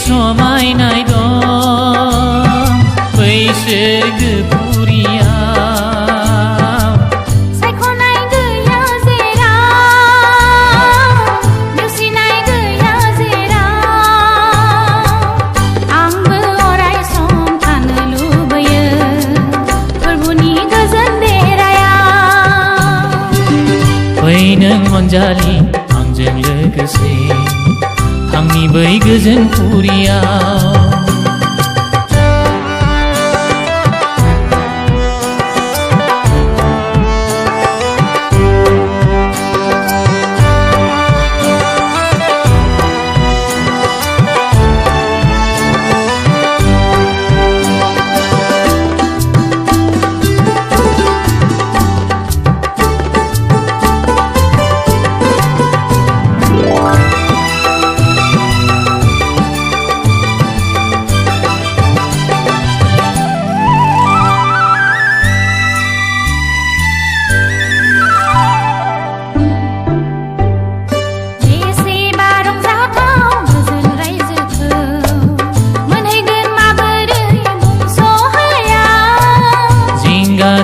समायनाय दं बैसोर गोपुरियाव सायख'नाय गैया जेराव नेवसिनाय गैया जेराव आंबो अराय सम थानो लुबैयो फोरबुनि गोजोन देरायाव फै नों अनजालि आंजों लोगोसे आंनि बै गोजोन पुरियाव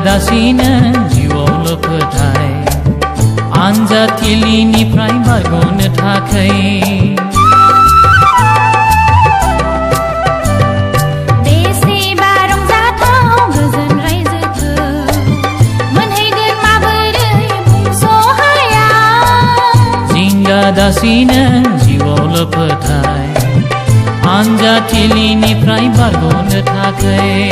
दासिनो जिउआवल' फोथाय आनजादथिलिनिफ्राय बारग'नो थाखाय बेसेबा रंजाथाव गोजोन रायजोखौ मोनहैगोन माबोरै बुंस' हाया जिंगा दासिनो जिउआवल' फोथाय आनजादथिलिनिफ्राय बारग'नो थाखाय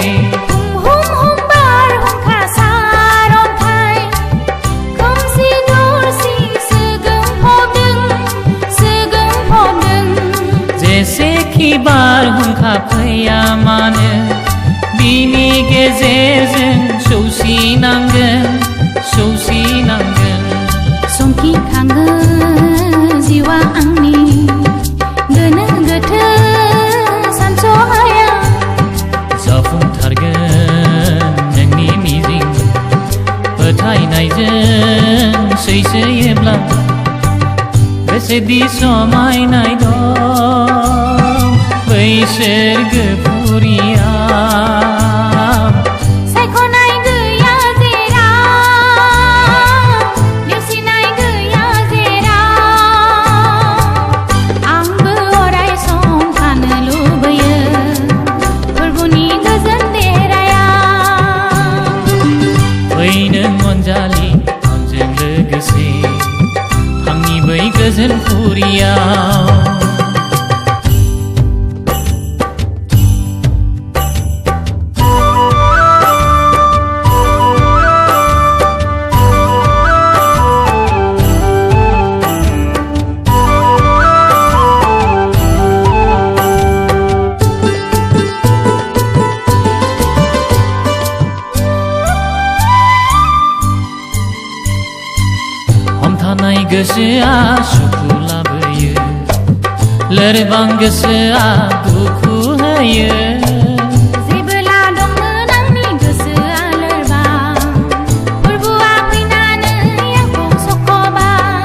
जेसेखि बारहुंखा फैया मानो बिनि गेजेरजों सौसिनांगोन समखिखाङो जिउआ आंनि गोनो गोथो सानस'हाया जाफुंथारगोन नोंनि मिजिं फोथायनायजों सैसोयोब्ला बेसेदि समायनाय दं बैसोर गोपुरियाव सायख'नाय गैया जेराव नेवसिनाय गैया जेराव आंबो अराय सम थानो लुबैयो फोरबुनि गोजोन देरायाव फै नों अनजालि आंजों लोगोसे आंनि बै गोजोन पुरियाव हमथानाय गोसोआ सुखु लाबोयो लोरबां गोसोआ दुखु होयो जेबोला दंमोन आंनि गोसोआ लोरबां फोरबुआ फैनानै आंखौ सख'बाय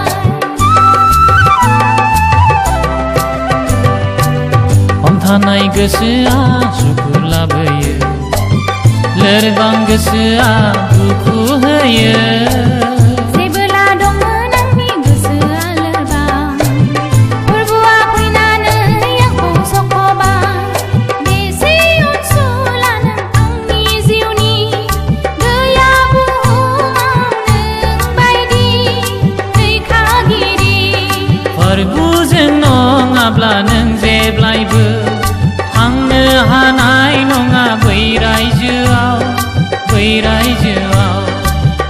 हमथानाय गोसोआ सुखु लाबोयो लोरबां गोसोआ दुखु होयो फोरबुजों नङाब्ला नों जेब्लायबो थांनो हानाय नङा बै रायजोआव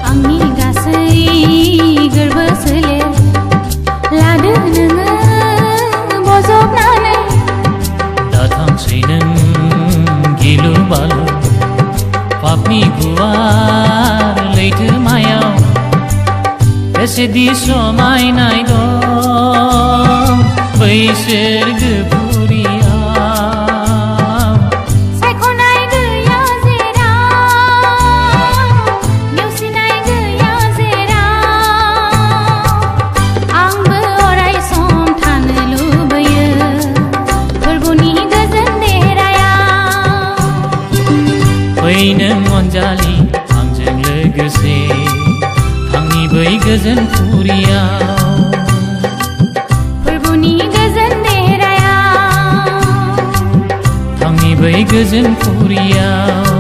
आंनि गासै गोरबो सोलेर लादो नोङो बजबनानै दाथांसै नों गिलु बालु पापनि गुवार लैथोमायाव बेसेदि समायनाय दं बैसोर गोपुरियाव सायख'नाय गैया जेराव नेवसिनाय गैया जेराव आंबो अराय सम थानो लुबैयो फोरबुनि फै नों अनजालि आंजों लोगोसे थांनि बै गोजोन फुरियाव फोरबोनि गोजोन देरायाव थांनि बै गोजोन फुरियाव